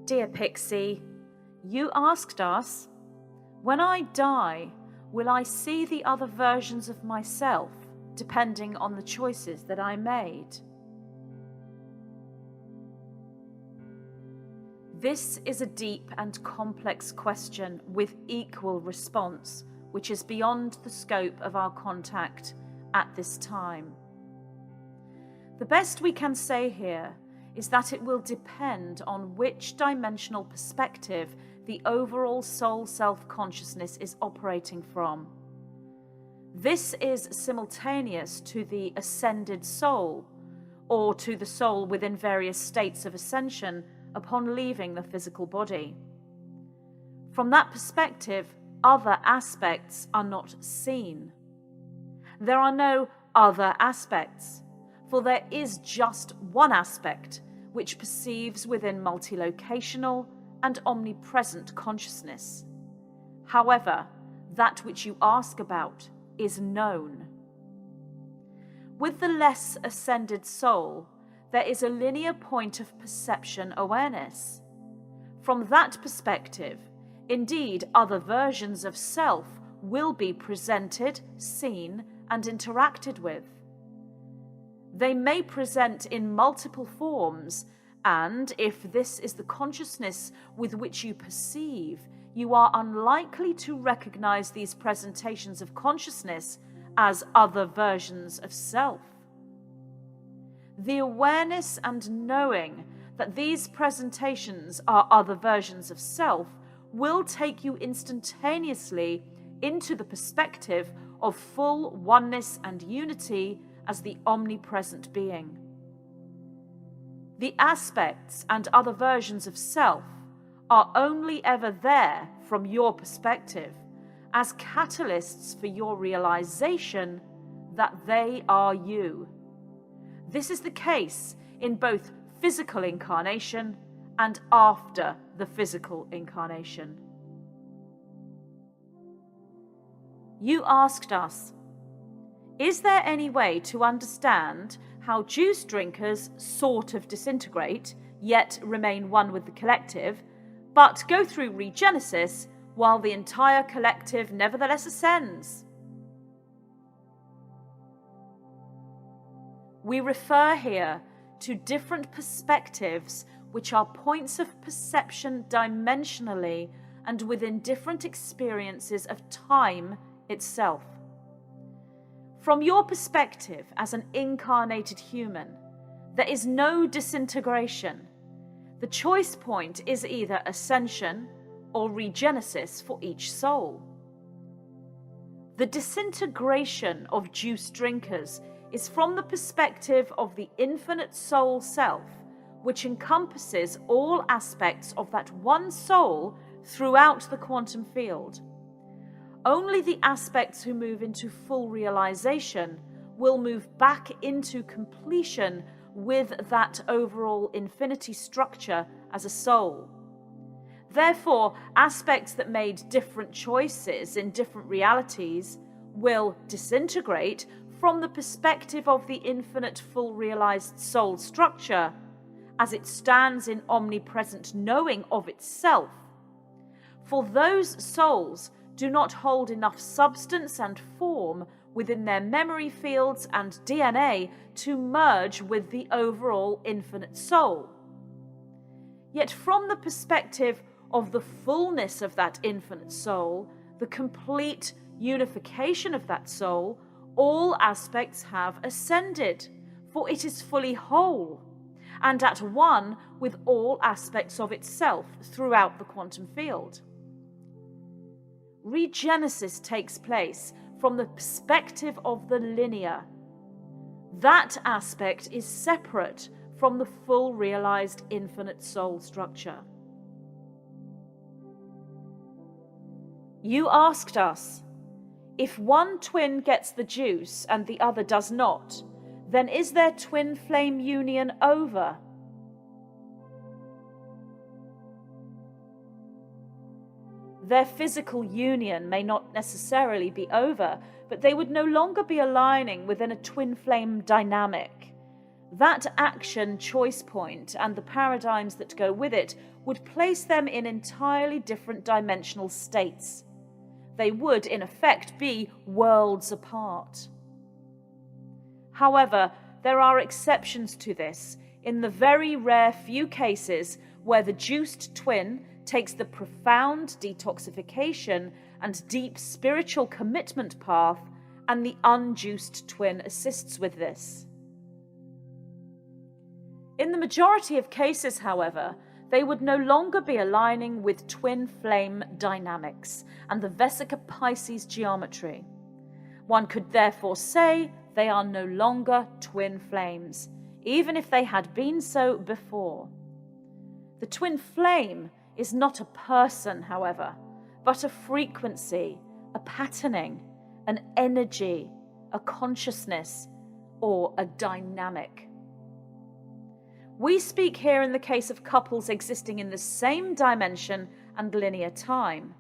Dear Pixie, you asked us, when I die, will I see the other versions of myself, depending on the choices that I made? This is a deep and complex question with equal response, which is beyond the scope of our contact at this time. The best we can say here is that it will depend on which dimensional perspective the overall soul self-consciousness is operating from. This is simultaneous to the ascended soul, or to the soul within various states of ascension upon leaving the physical body. From that perspective, other aspects are not seen. There are no other aspects, for there is just one aspect which perceives within multilocational and omnipresent consciousness. However, that which you ask about is known. With the less ascended soul, there is a linear point of perception awareness. From that perspective, indeed, other versions of self will be presented, seen, and interacted with. They may present in multiple forms, and if this is the consciousness with which you perceive, you are unlikely to recognize these presentations of consciousness as other versions of self. The awareness and knowing that these presentations are other versions of self will take you instantaneously into the perspective of full oneness and unity as the omnipresent being. The aspects and other versions of self are only ever there from your perspective as catalysts for your realization that they are you. This is the case in both physical incarnation and after the physical incarnation. You asked us, is there any way to understand how juice drinkers sort of disintegrate, yet remain one with the collective, but go through regenesis while the entire collective nevertheless ascends? We refer here to different perspectives which are points of perception dimensionally and within different experiences of time itself. From your perspective as an incarnated human, there is no disintegration. The choice point is either ascension or regenesis for each soul. The disintegration of juice drinkers is from the perspective of the infinite soul self, which encompasses all aspects of that one soul throughout the quantum field. Only the aspects who move into full realization will move back into completion with that overall infinity structure as a soul. Therefore, aspects that made different choices in different realities will disintegrate from the perspective of the infinite full realized soul structure as it stands in omnipresent knowing of itself. For those souls do not hold enough substance and form within their memory fields and DNA to merge with the overall infinite soul. Yet from the perspective of the fullness of that infinite soul, the complete unification of that soul, all aspects have ascended, for it is fully whole, and at one with all aspects of itself throughout the quantum field. Regenesis takes place from the perspective of the linear. That aspect is separate from the full realized infinite soul structure. You asked us, if one twin gets the juice and the other does not, then is their twin flame union over? Their physical union may not necessarily be over, but they would no longer be aligning within a twin flame dynamic. That action choice point and the paradigms that go with it would place them in entirely different dimensional states. They would, in effect, be worlds apart. However, there are exceptions to this, in the very rare few cases where the juiced twin takes the profound detoxification and deep spiritual commitment path, and the unjuiced twin assists with this. In the majority of cases, however, they would no longer be aligning with twin flame dynamics and the Vesica Pisces geometry. One could therefore say they are no longer twin flames, even if they had been so before. The twin flame is not a person, however, but a frequency, a patterning, an energy, a consciousness, or a dynamic. We speak here in the case of couples existing in the same dimension and linear time.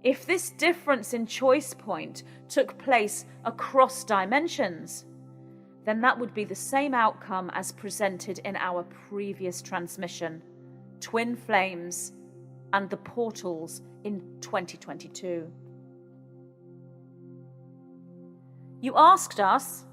If this difference in choice point took place across dimensions, then that would be the same outcome as presented in our previous transmission, twin flames and the portals in 2022. You asked us,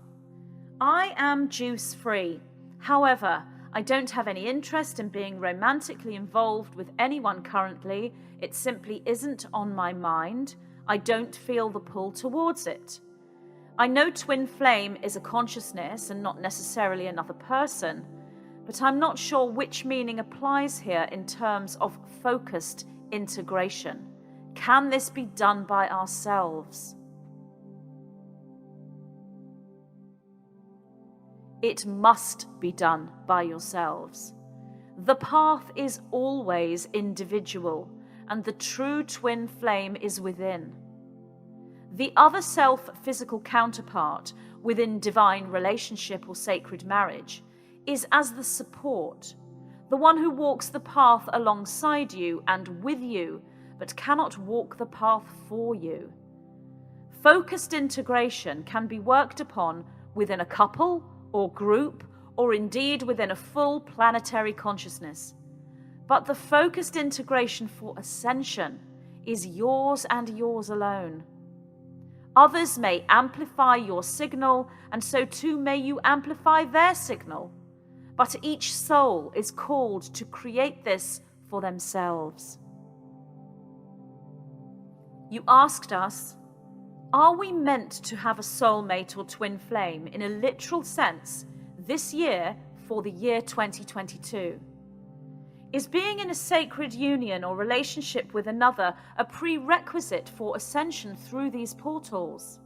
I am juice-free. However, I don't have any interest in being romantically involved with anyone currently. It simply isn't on my mind. I don't feel the pull towards it. I know twin flame is a consciousness and not necessarily another person, but I'm not sure which meaning applies here in terms of focused integration. Can this be done by ourselves? It must be done by yourselves. The path is always individual, and the true twin flame is within. The other self-physical counterpart within divine relationship or sacred marriage is as the support, the one who walks the path alongside you and with you, but cannot walk the path for you. Focused integration can be worked upon within a couple or group, or indeed within a full planetary consciousness. But the focused integration for ascension is yours and yours alone. Others may amplify your signal, and so too may you amplify their signal. But each soul is called to create this for themselves. You asked us, are we meant to have a soulmate or twin flame in a literal sense this year for the year 2022? Is being in a sacred union or relationship with another a prerequisite for ascension through these portals?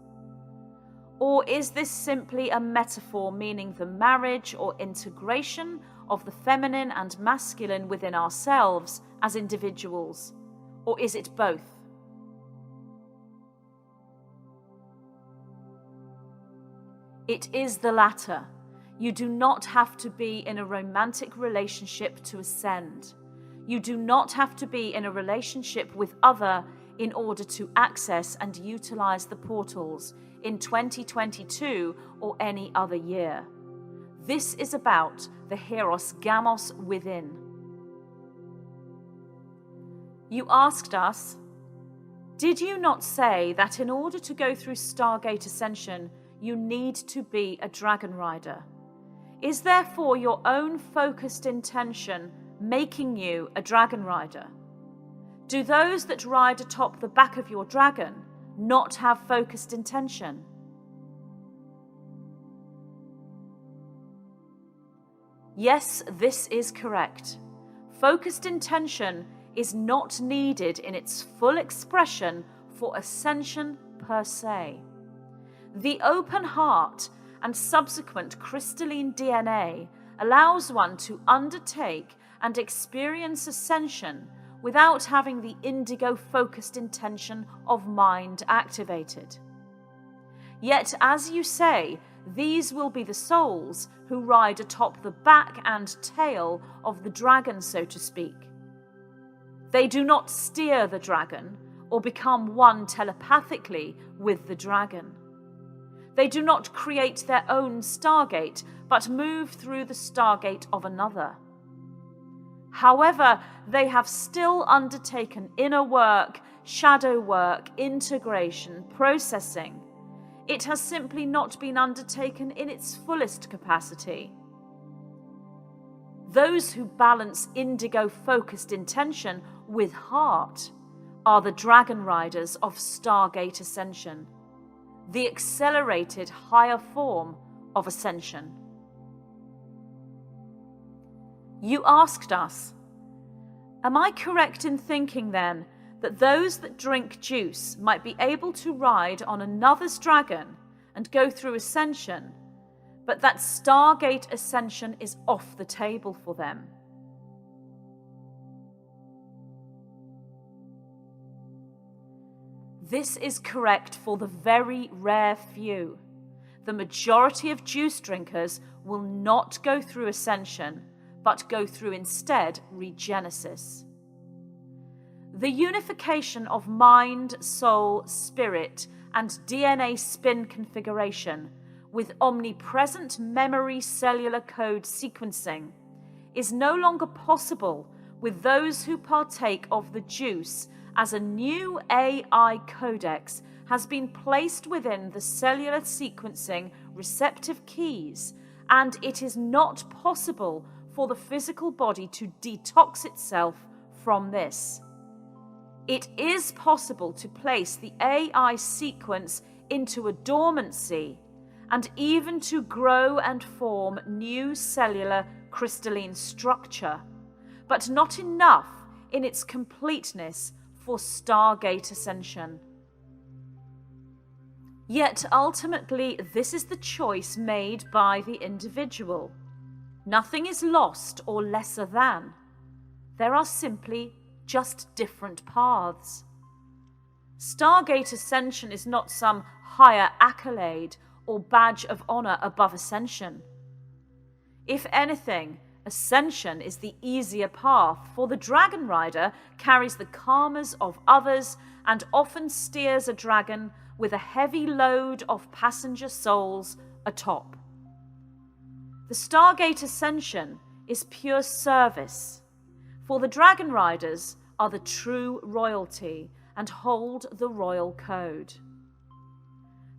Or is this simply a metaphor meaning the marriage or integration of the feminine and masculine within ourselves as individuals? Or is it both? It is the latter. You do not have to be in a romantic relationship to ascend. You do not have to be in a relationship with other in order to access and utilize the portals in 2022 or any other year. This is about the Hieros Gamos within. You asked us, did you not say that in order to go through Stargate Ascension, you need to be a Dragonrider? Is therefore your own focused intention making you a Dragonrider? Do those that ride atop the back of your dragon not have focused intention? Yes, this is correct. Focused intention is not needed in its full expression for ascension per se. The open heart and subsequent crystalline DNA allows one to undertake and experience ascension without having the indigo-focused intention of mind activated. Yet, as you say, these will be the souls who ride atop the back and tail of the dragon, so to speak. They do not steer the dragon or become one telepathically with the dragon. They do not create their own Stargate, but move through the Stargate of another. However, they have still undertaken inner work, shadow work, integration, processing. It has simply not been undertaken in its fullest capacity. Those who balance indigo-focused intention with heart are the Dragonriders of Stargate Ascension, the accelerated higher form of Ascension. You asked us, am I correct in thinking then that those that drink juice might be able to ride on another's dragon and go through Ascension, but that Stargate Ascension is off the table for them? This is correct for the very rare few. The majority of juice drinkers will not go through Ascension, but go through instead regenesis. The unification of mind, soul, spirit, and DNA spin configuration with omnipresent memory cellular code sequencing is no longer possible with those who partake of the juice, as a new AI codex has been placed within the cellular sequencing receptive keys, and it is not possible for the physical body to detox itself from this. It is possible to place the AI sequence into a dormancy and even to grow and form new cellular crystalline structure, but not enough in its completeness for Stargate Ascension. Yet ultimately, this is the choice made by the individual. Nothing is lost or lesser than. There are simply just different paths. Stargate Ascension is not some higher accolade or badge of honor above Ascension. If anything, Ascension is the easier path, for the Dragonrider carries the karmas of others and often steers a dragon with a heavy load of passenger souls atop. The Stargate Ascension is pure service, for the Dragonriders are the true royalty and hold the royal code.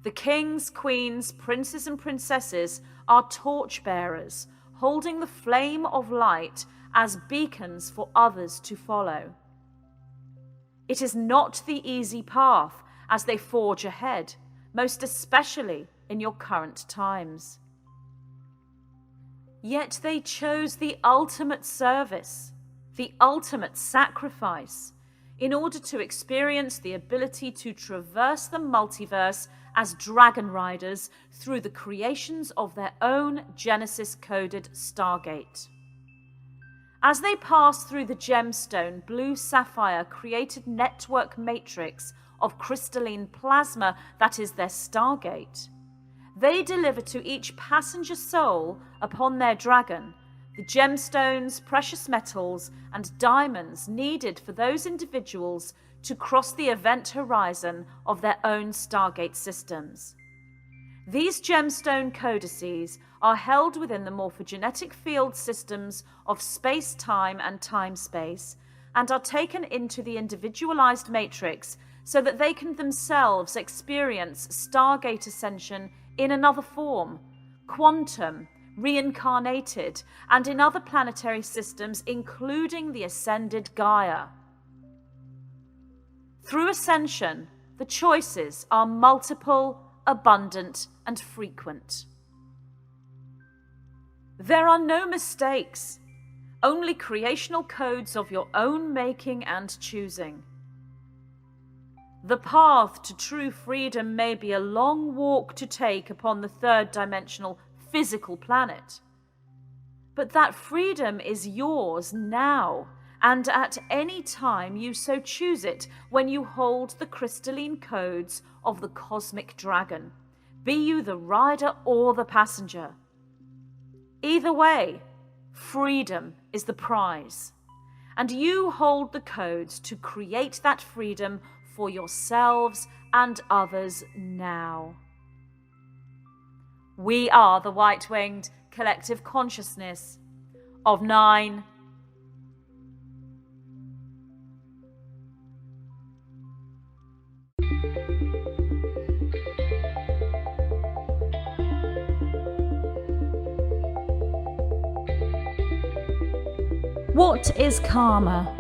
The kings, queens, princes and princesses are torchbearers, holding the flame of light as beacons for others to follow. It is not the easy path as they forge ahead, most especially in your current times. Yet they chose the ultimate service, the ultimate sacrifice, in order to experience the ability to traverse the multiverse as Dragonriders through the creations of their own Genesis-coded Stargate. As they pass through the gemstone blue sapphire created network matrix of crystalline plasma that is their Stargate, they deliver to each passenger soul upon their dragon the gemstones, precious metals, and diamonds needed for those individuals to cross the event horizon of their own Stargate systems. These gemstone codices are held within the morphogenetic field systems of space-time and time-space and are taken into the individualized matrix so that they can themselves experience Stargate Ascension in another form, quantum, reincarnated, and in other planetary systems, including the ascended Gaia. Through Ascension, the choices are multiple, abundant, and frequent. There are no mistakes, only creational codes of your own making and choosing. The path to true freedom may be a long walk to take upon the third-dimensional physical planet, but that freedom is yours now, and at any time you so choose it when you hold the crystalline codes of the cosmic dragon, be you the rider or the passenger. Either way, freedom is the prize, and you hold the codes to create that freedom for yourselves and others now. We are the white-winged collective consciousness of 9. What is karma?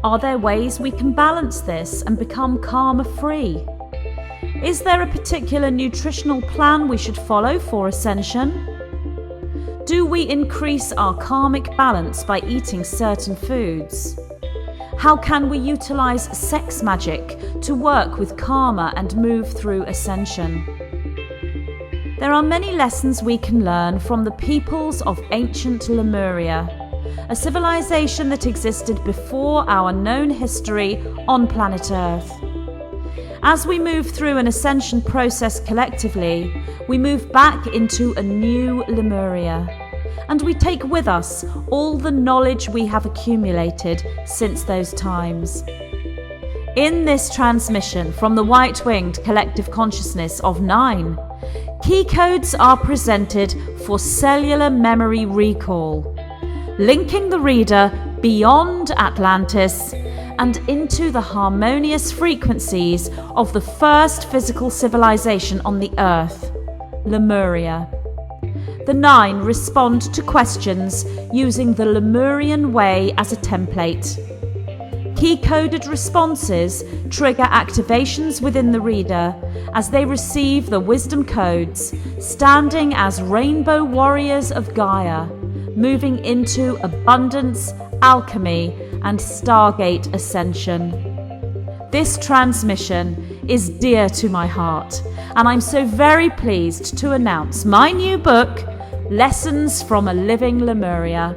Are there ways we can balance this and become karma-free? Is there a particular nutritional plan we should follow for ascension? Do we increase our karmic balance by eating certain foods? How can we utilize sex magic to work with karma and move through ascension? There are many lessons we can learn from the peoples of ancient Lemuria, a civilization that existed before our known history on planet Earth. As we move through an ascension process collectively, we move back into a new Lemuria, and we take with us all the knowledge we have accumulated since those times. In this transmission from the white-winged collective consciousness of 9, key codes are presented for cellular memory recall, linking the reader beyond Atlantis and into the harmonious frequencies of the first physical civilization on the Earth, Lemuria. The 9 respond to questions using the Lemurian way as a template. Key-coded responses trigger activations within the reader as they receive the wisdom codes, standing as rainbow warriors of Gaia, moving into abundance, alchemy, and Stargate Ascension. This transmission is dear to my heart, and I'm so very pleased to announce my new book, Lessons from a Living Lemuria,